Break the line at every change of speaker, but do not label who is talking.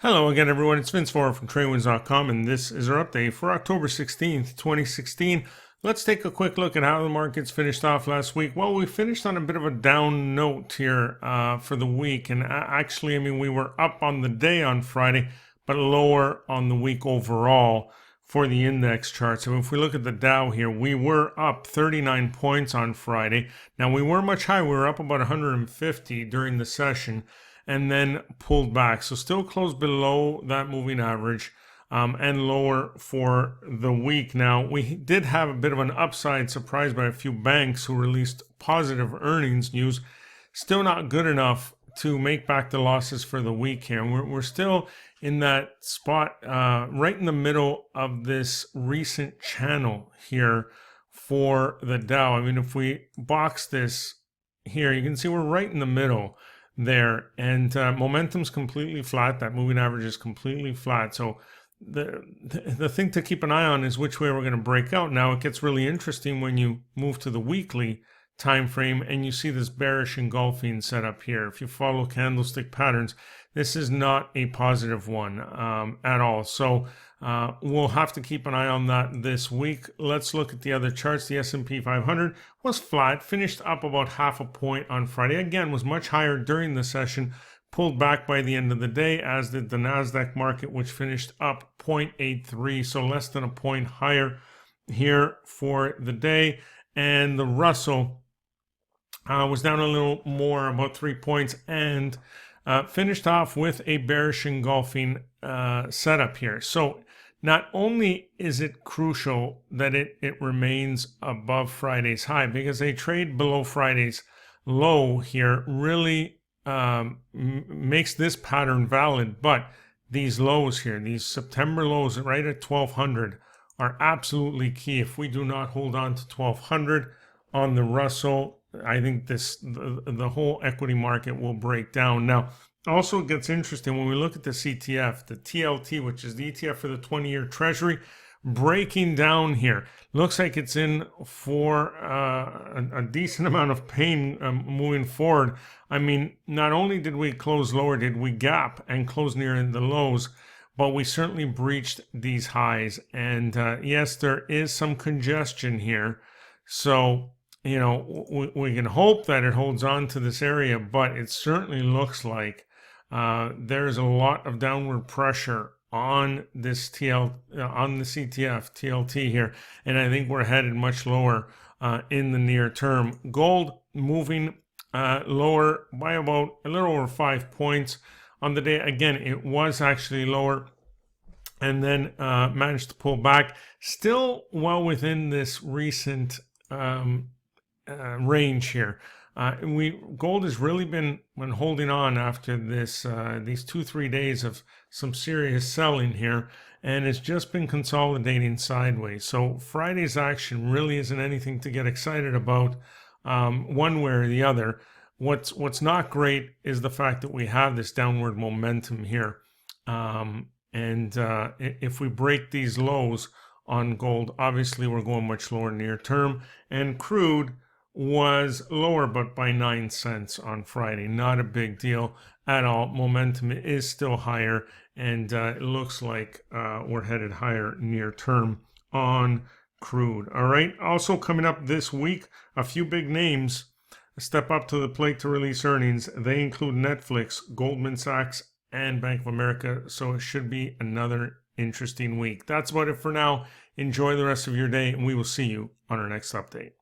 Hello again, everyone. It's Vince Forum from TradeWinds.com, and this is our update for October 16th, 2016. Let's take a quick look at how the markets finished off last week. Well, we finished on a bit of a down note here for the week, and actually, we were up on the day on Friday, but lower on the week overall for the index chart. So if we look at the Dow here, we were up 39 points on Friday. Now, we were much higher. We were up about 150 during the session, and then pulled back. So still closed below that moving average and lower for the week. Now, we did have a bit of an upside surprise by a few banks who released positive earnings news. Still not good enough to make back the losses for the week here. We're still in that spot right in the middle of this recent channel here for the Dow. If we box this here, you can see we're right in the middle there, and momentum's completely flat. That moving average is completely flat. So the thing to keep an eye on is which way we're going to break out. Now it gets really interesting when you move to the weekly time frame and you see this bearish engulfing setup here. If you follow candlestick patterns, this is not a positive one at all. So we'll have to keep an eye on that this week. Let's look at the other charts. The S&P 500 was flat, finished up about half a point on Friday. Again, was much higher during the session, pulled back by the end of the day, as did the NASDAQ market, which finished up 0.83, so less than a point higher here for the day. And the Russell was down a little more, about 3 points, and finished off with a bearish engulfing setup here. So not only is it crucial that it remains above Friday's high, because a trade below Friday's low here really makes this pattern valid, but these lows here, these September lows right at 1200, are absolutely key. If we do not hold on to 1200 on the Russell, I think the whole equity market will break down. Now, also it gets interesting when we look at the CTF, the TLT, which is the ETF for the 20-year Treasury, breaking down here. Looks like it's in for a decent amount of pain moving forward. Not only did we close lower, did we gap and close near the lows, but we certainly breached these highs. And yes, there is some congestion here. So, we can hope that it holds on to this area, but it certainly looks like there's a lot of downward pressure on this on the CTF TLT here, and I think we're headed much lower in the near term. Gold moving lower by about a little over 5 points on the day. Again, it was actually lower, and then managed to pull back, still well within this recent range here. Gold has really been holding on after this these 2-3 days of some serious selling here, and it's just been consolidating sideways. So Friday's action really isn't anything to get excited about one way or the other. What's not great is the fact that we have this downward momentum here, and if we break these lows on gold, obviously we're going much lower near term. And crude was lower, but by 9 cents on Friday. Not a big deal at all. Momentum is still higher, and it looks like we're headed higher near term on crude. All right. Also coming up this week, a few big names step up to the plate to release earnings. They include Netflix, Goldman Sachs, and Bank of America. So it should be another interesting week. That's about it for now. Enjoy the rest of your day, and we will see you on our next update.